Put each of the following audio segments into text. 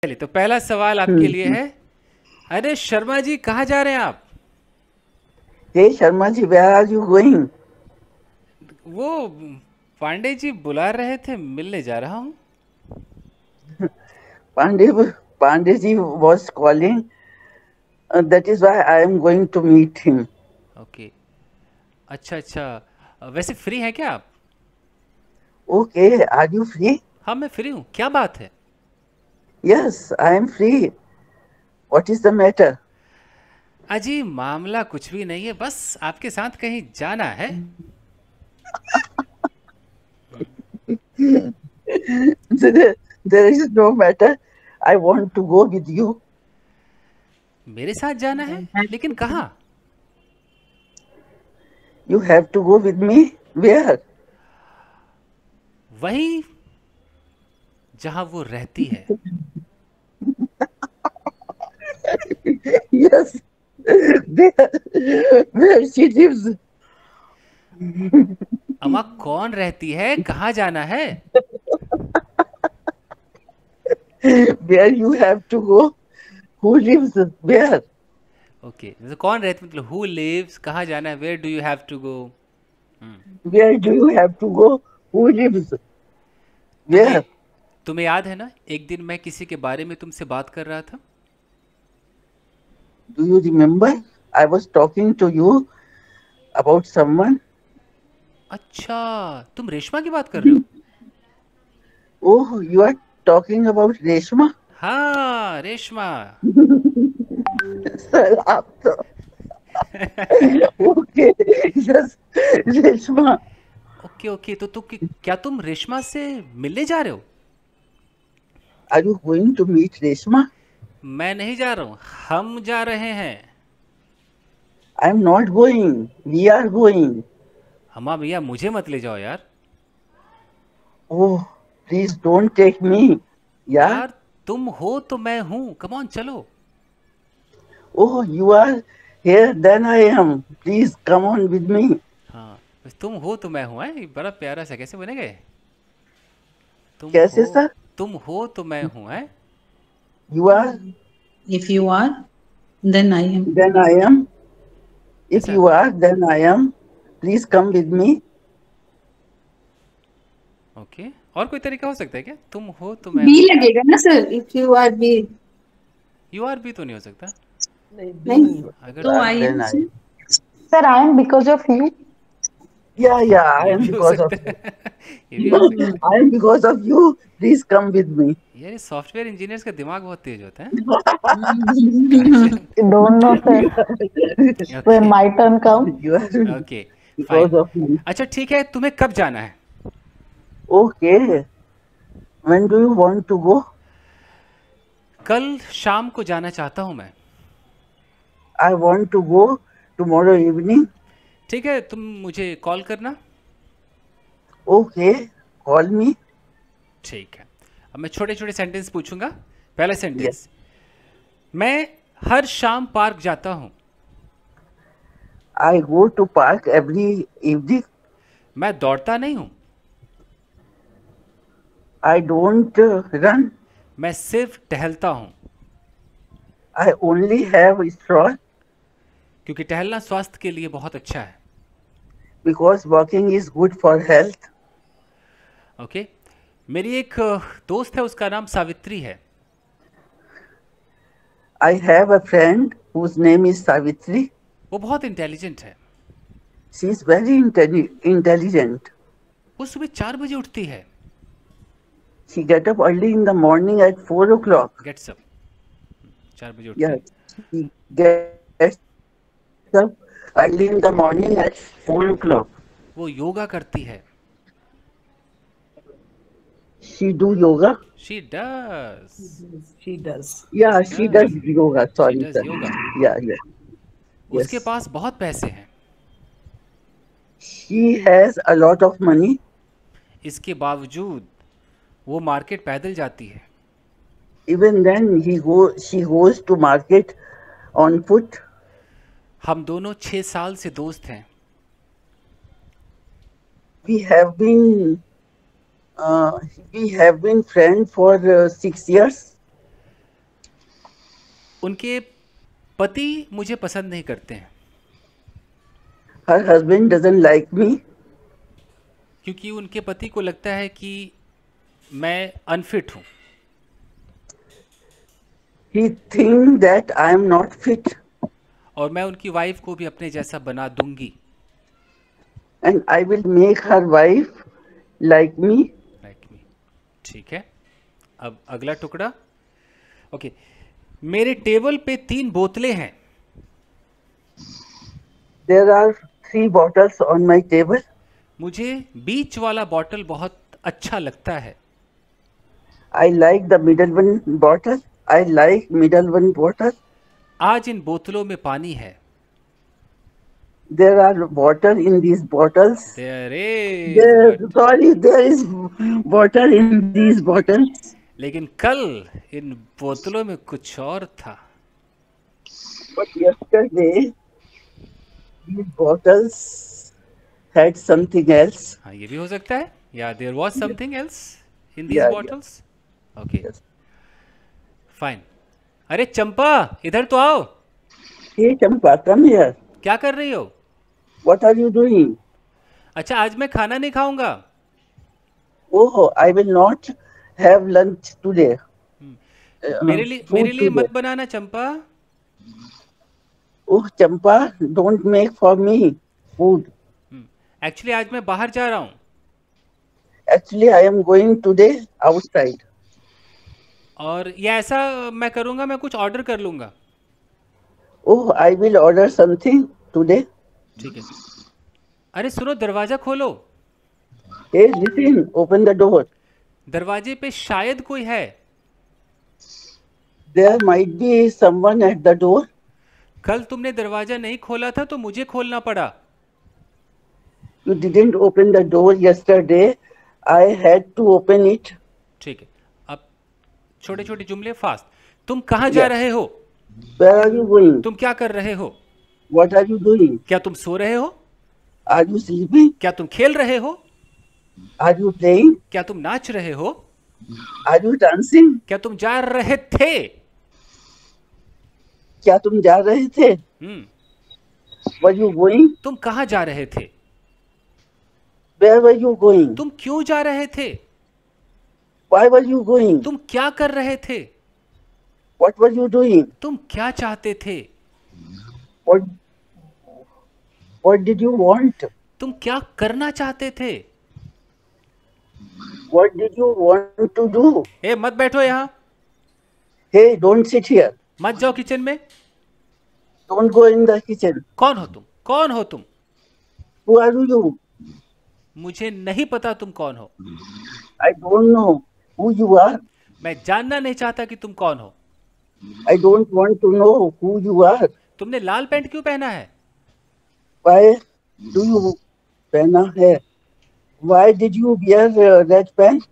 चलिए, तो पहला सवाल आपके लिए है। अरे शर्मा जी, कहाँ जा रहे हैं आप? Hey Sharma ji, where are you going? वो पांडे जी बुला रहे थे, मिलने जा रहा हूँ। Pandey, Pandey ji was calling. That is why I am going to meet him. Okay. अच्छा अच्छा। वैसे फ्री हैं क्या आप? Okay, are you free? हाँ, मैं फ्री हूँ। क्या बात है? Yes, I am free. What is the matter? अजी, मामला कुछ भी नहीं है, बस आपके साथ कहीं जाना है। There is no matter. I want to go with you. मेरे साथ जाना है? लेकिन कहाँ? You have to go with me. Where? वहीं जहाँ वो रहती है। Yes, where she lives. अम्मा, कौन रहती है? कहाँ जाना है? Where you have to go. Who lives where? Okay, तो कौन रहती, मतलब हु लिव्स, कहाँ जाना है, where do you have to go? Where do you have to go? Who lives तुम्हें where? तुम्हें याद है ना, एक दिन मैं किसी के बारे में तुमसे बात कर रहा था। Do you remember? I was talking to you about someone. अच्छा, तुम रेशमा की बात कर रहे हो? Oh, you are talking about Reshma? हाँ, Reshma. Sir, okay, yes, Reshma. Okay okay, तो क्या तुम रेशमा से मिलने जा रहे हो? Are you going to meet Reshma? मैं नहीं जा रहा हूँ, हम जा रहे हैं। I am not going. We are going. हमा भैया, मुझे मत ले जाओ यार। Oh, please don't take me. Yeah? यार, तुम हो तो मैं हूँ, कम ऑन चलो। Oh, you are here, then I am. Please come on with me. हाँ, बस तुम हो तो मैं हूँ, है बड़ा प्यारा सा कैसे बनेगा ये? तुम हो, कैसे sir? तुम हो तो मैं हूँ, है। You are, If you are, then I am. then I am. If ऐसा? you are, then I am. Please come with me. Okay, और कोई तरीका हो सकता है क्या? तुम हो तो मैं बी हूँ। लगेगा ना sir, if you are be. You are भी तो नहीं हो सकता। नहीं, नहीं, अगर you तो are, I then am I से। am. Sir, I am because of you. Yeah, I ये am भी हो because of सकता you. है। ये भी हो सकता है। I am because of you. Please come with me. यार, ये सॉफ्टवेयर इंजीनियर्स का दिमाग बहुत तेज होता है। काफी। You don't know, sir. When okay my turn come, You are okay, fine. because of me. अच्छा ठीक है, तुम्हें कब जाना है? Okay. When do you want to go? कल शाम को जाना चाहता हूँ मैं। I want to go tomorrow evening. ठीक है, तुम मुझे कॉल करना। Okay. Call me. ठीक है, अब मैं छोटे छोटे सेंटेंस पूछूंगा। पहला Yes. सेंटेंस, मैं हर शाम पार्क जाता हूँ। I go to park every evening. मैं दौड़ता नहीं हूँ, I don't run. मैं सिर्फ टहलता हूँ। I only have stroll क्योंकि टहलना स्वास्थ्य के लिए बहुत अच्छा है। because walking is good for health. Okay, मेरी एक दोस्त है, उसका नाम सावित्री है। I have a friend whose name is Savitri. वो बहुत इंटेलिजेंट है। She is very intelligent. वो सुबह 4 बजे उठती है। She get up early in the morning at 4 o'clock. Gets up, 4 बजे उठती Yeah, है। she gets up early in the morning at 4 o'clock. वो योगा करती है। She do yoga. She does. She does. Yeah, she does yoga. She Sorry, does sir. Yoga. Yeah. उसके Yes. पास बहुत पैसे हैं। She has a lot of money. इसके बावजूद वो मार्केट पैदल जाती है। Even then, she goes to market on foot. हम दोनों 6 साल से दोस्त हैं। We have been uh, we have been friends for 6 years. उनके पति मुझे पसंद नहीं करते हैं Her husband doesn't like me क्योंकि उनके पति को लगता है कि मैं अनफिट हूँ. he thinks that I am not fit और मैं उनकी वाइफ को भी अपने जैसा बना दूंगी. and I will make her wife like me. Like me. ठीक है. अब अगला टुकड़ा. ओके. मेरे टेबल पे 3 बोतलें हैं. There are 3 bottles on my table. मुझे बीच वाला बॉटल बहुत अच्छा लगता है. I like the middle one bottle. I like middle one bottle. आज इन बोतलों में पानी है. There are water in these bottles. There is, There, but- sorry, there is water in these bottles. लेकिन कल इन बोतलों में कुछ और था. But yesterday, these bottles had something else. हाँ, ये भी हो सकता है. या there was something else in these Yeah, bottles. Okay. Yes. Fine. अरे चंपा, इधर तो आओ. Hey, Champa, come here. क्या कर रही हो? What are you doing? अच्छा, आज मैं खाना नहीं खाऊंगा. Oh, I will not have lunch today. मेरे लिए food today. मत बनाना चंपा. Oh, Champa, don't make for me food. Actually आज मैं बाहर जा रहा हूँ. Actually, I am going today outside. और ये ऐसा मैं करूँगा, मैं कुछ ऑर्डर कर लूँगा. Oh, I will order something today. ठीक है. अरे सुनो, दरवाज़ा खोलो. Hey, listen, open the door. दरवाजे पे शायद कोई है. There might be someone at the door. कल तुमने दरवाज़ा नहीं खोला था तो मुझे खोलना पड़ा. You didn't open the door yesterday. I had to open it. ठीक है. अब छोटे छोटे जुमले फास्ट. तुम कहाँ जा Yes. रहे हो? Where are you going? तुम क्या कर रहे हो? What are you doing? क्या तुम सो रहे हो? Are you sleeping? क्या तुम खेल रहे हो? Are you playing? क्या तुम नाच रहे हो? Are you dancing? क्या तुम जा रहे थे? क्या तुम जा रहे थे? Were you going? तुम कहाँ जा रहे थे? Where were you going? तुम क्यों जा रहे थे? Why were you going? तुम क्या कर रहे थे? What were you doing? तुम क्या चाहते थे? What did you want? तुम क्या करना चाहते थे? What did you want to do? ए, मत बैठो यहाँ. Hey, don't sit here. मत जाओ किचन में. Don't go in the kitchen. कौन हो तुम? कौन हो तुम? Who are you? मुझे नहीं पता तुम कौन हो. I don't know who you are. मैं जानना नहीं चाहता कि तुम कौन हो. I don't want to know who you are. तुमने लाल पैंट क्यों पहना है? Why do you पहना है? Why did you wear red pant?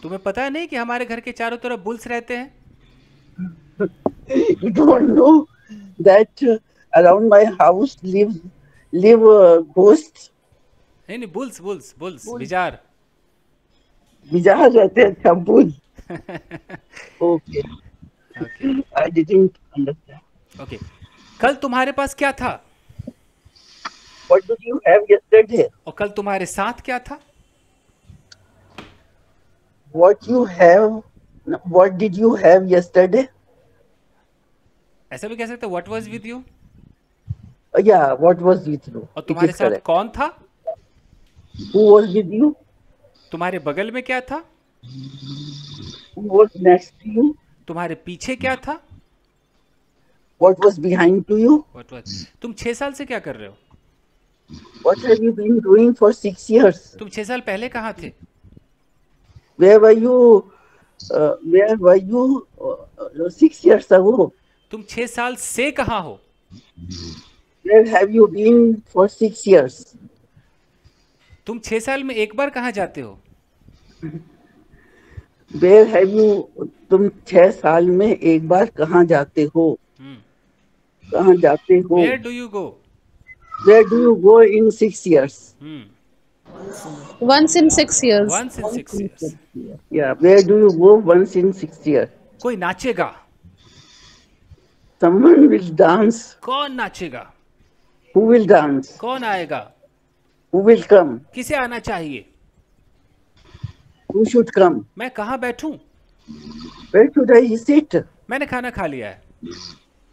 तुम्हें पता है नहीं कि हमारे घर के चारों तरफ बुल्स रहते हैं? You don't know that around my house live ghosts. नहीं नहीं, bulls bulls bulls bizarre. Bizarre रहते हैं अच्छा bull. Okay, okay. I didn't understand. Okay. कल तुम्हारे पास क्या था? What did you have yesterday? और कल तुम्हारे साथ क्या था? What did you have yesterday? ऐसा भी कह सकते हैं, what was with you. Yeah, what was with you? और It तुम्हारे is साथ correct. कौन था? Who was with you? तुम्हारे बगल में क्या था? Who was next to you? तुम्हारे पीछे क्या था? What was behind to you? What was. तुम 6 साल से क्या कर रहे हो? What have you been doing for 6 years? तुम 6 साल पहले कहाँ थे? Where were you? Where were you 6 years ago? तुम 6 साल से कहाँ हो? Where have you been for 6 years? तुम 6 साल में एक बार कहाँ जाते हो? Where have you? तुम 6 साल में एक बार कहाँ जाते हो? कहाँ जाते हो? Where do you go? Where do you go in 6 years? Once in 6 years. Once in 6 years. Yeah, where do you go once in 6 years? कोई नाचेगा. Someone will dance. कौन नाचेगा? Who will dance? कौन आएगा? Who will come? किसे आना चाहिए? Who should come? मैं कहाँ बैठूं? Where should I sit? मैंने खाना खा लिया है।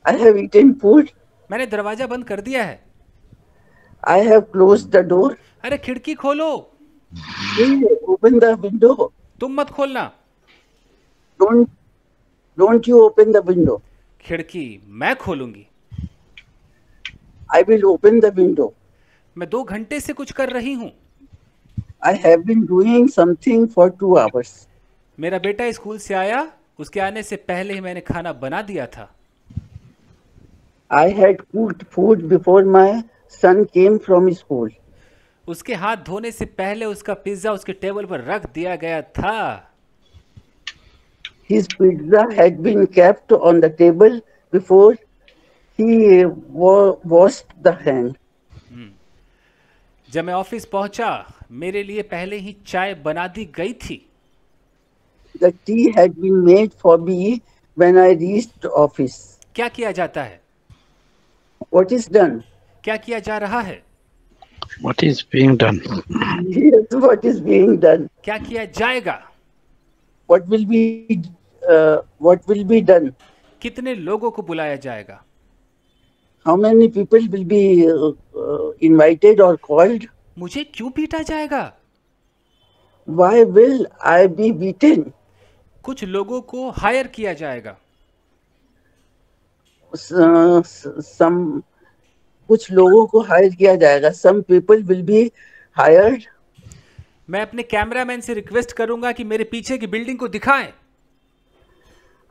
I have eaten food. मैंने दरवाजा बंद कर दिया है। I have closed the door. अरे खिड़की खोलो। Hey, open the window. तुम मत खोलना। Don't you open the window. खिड़की मैं खोलूंगी। I will open the window. मैं 2 घंटे से कुछ कर रही हूँ। I have been doing something for 2 hours. मेरा बेटा स्कूल से आया, उसके आने से पहले ही मैंने खाना बना दिया था। I had cooked food before my son came from school. उसके हाथ धोने से पहले उसका पिज्जा उसके टेबल पर रख दिया गया था। His pizza had been kept on the table before he washed the hand. जब मैं ऑफिस पहुंचा, मेरे लिए पहले ही चाय बना दी गई थी। The tea had been made for me when I reached office. क्या किया जाता है? What is done? क्या किया जा रहा है? What is being done? Yes, what is being done? क्या किया जाएगा? What will be done? कितने लोगों को बुलाया जाएगा? How many people will be invited or called? मुझे क्यों पीटा जाएगा? Why will I be beaten? कुछ लोगों को हायर किया जाएगा। कुछ लोगों को हायर किया जाएगा। Some people will be hired. मैं अपने कैमरामैन से रिक्वेस्ट करूंगा कि मेरे पीछे की बिल्डिंग को दिखाएं।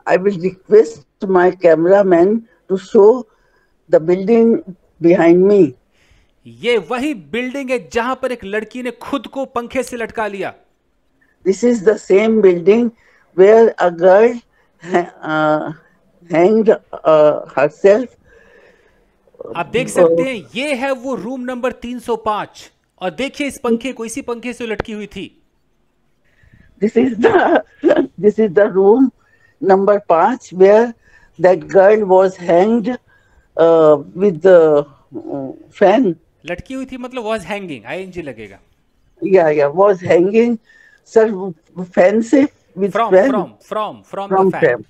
I will request my cameraman to show the building behind me. ये वही बिल्डिंग है जहां पर एक लड़की ने खुद को पंखे से लटका लिया। This is the same building where a girl hanged herself. आप देख सकते हैं ये है वो रूम नंबर 305 और देखिए इस पंखे को इसी पंखे से लटकी हुई थी। This is the room number 5 where that girl was hanged with the fan. लटकी हुई थी मतलब was hanging, ing लगेगा। Yeah, was hanging. Sir, fan से with From fan. the fan.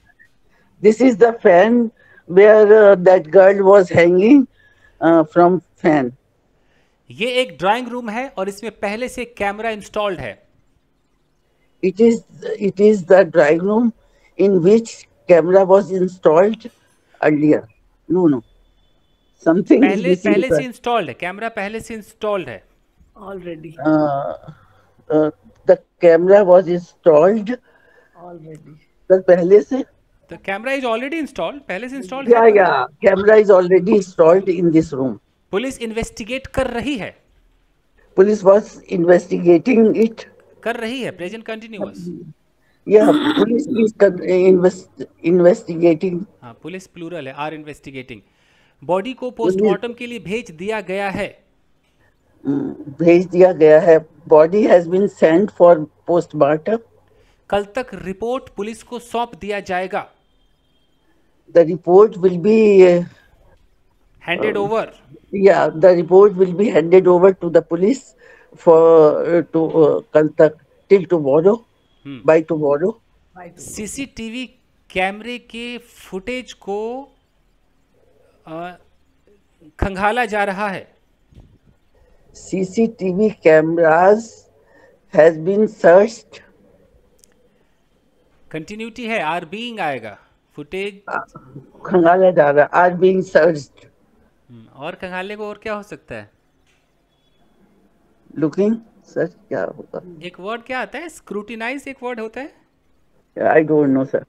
This is the fan where that girl was hanging from fan. ये एक drawing room है और इसमें पहले से कैमरा इंस्टॉल्ड है। It is the drawing room in which camera was installed earlier. No. Something पहले is missing, से sir. इंस्टॉल्ड है, कैमरा पहले से इंस्टॉल्ड है। Already. The camera was installed. Already. Sir, पहले से? The camera is already installed, पहले से इंस्टॉल्ड है। Yeah. Camera is already installed in this room. Police investigate कर रही है। Police was investigating it. कर रही है, present continuous. Yeah, police is investigating. हाँ, पुलिस प्लूरल है, आर इन्वेस्टिगेटिंग। बॉडी को पोस्टमार्टम के लिए भेज दिया गया है। भेज दिया गया है। Body has been sent for postmortem. कल तक रिपोर्ट पुलिस को सौंप दिया जाएगा। The report will be handed over. yeah, the report will be handed over to the police for कल तक till tomorrow. By tomorrow. CCTV कैमरे के फुटेज को खंगाला जा रहा है। CCTV cameras has been searched. Continuity है, आर बीइंग आएगा। फुटेज खंगाला जा रहा, are being searched. और खंगालने को और क्या हो सकता है? Looking, sir, क्या होगा? एक वर्ड क्या आता है? स्क्रूटिनाइज एक वर्ड होता है। I don't know, sir.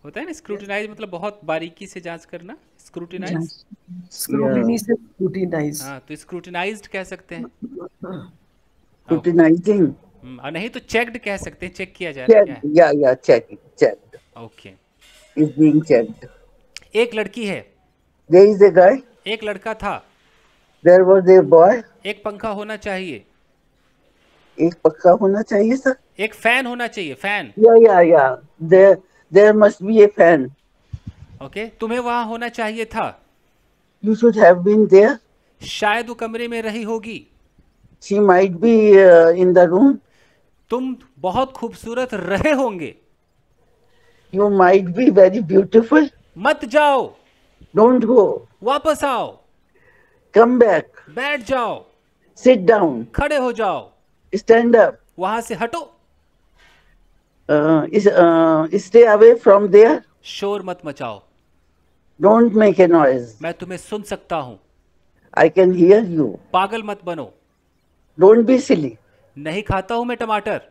होता है ना स्क्रूटिनाइज, मतलब बहुत बारीकी से जांच करना। स्क्रूटिनाइज। Scrutiny से scrutinize. हाँ, तो स्क्रूटिनाइज्ड कह सकते हैं। Scrutinizing. और नहीं तो चेक्ड कह सकते हैं, चेक किया जा रहा है क्या Checked. Yeah, checked. है। ओके। Is being checked. एक लड़की है, There is a guy. एक लड़का था। There was a boy. एक पंखा होना चाहिए, एक पक्का होना चाहिए, sir. एक फैन होना चाहिए, fan. Yeah. There must be a fan. Okay, तुम्हें वहां होना चाहिए था। You should have been there. शायद वो कमरे में रही होगी। She might be in the room. तुम बहुत खूबसूरत रहे होंगे। You might be very beautiful. मत जाओ, Don't go. वापस आओ, Come back. बैठ जाओ, Sit down. खड़े हो जाओ, Stand up. वहां से हटो, Stay away from there. शोर मत मचाओ, Don't make a noise. मैं तुम्हें सुन सकता हूं, I can hear you. पागल मत बनो। Don't be silly. नहीं खाता हूं मैं टमाटर।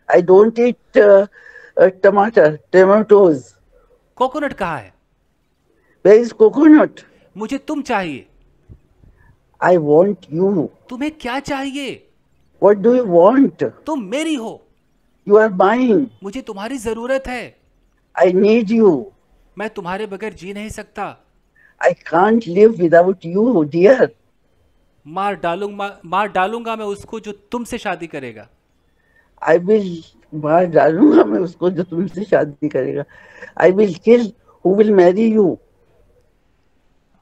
I don't eat tomatoes. Coconut कहाँ है? Where is coconut? मुझे तुम चाहिए। I want you. तुम्हें क्या चाहिए? What do you want? तुम मेरी हो, You are mine. मुझे तुम्हारी जरूरत है, I need you. मैं तुम्हारे बगैर जी नहीं सकता। I can't live without you, dear. मार डालूंगा मैं उसको जो तुमसे शादी करेगा। I will मार डालूंगा मैं उसको जो तुमसे शादी करेगा। I will kill who will marry you.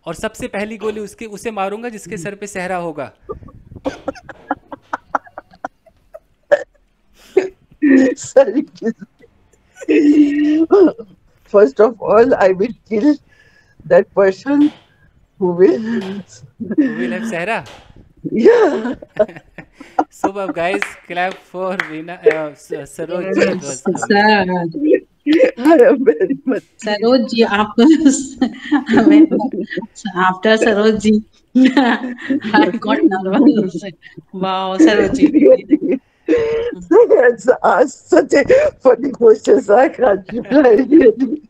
और सबसे पहली गोली उसे मारूंगा जिसके सर पे सेहरा होगा। Sorry. First of all, I will kill that person who will. Who will have सेहरा? Yeah. Superb, guys. Clap for Veena, Saroj. It was sir I am very much. Saroj ji आप after Saroj ji I got nervous wow Saroj ji That's asked such a funny questions. I can't reply really.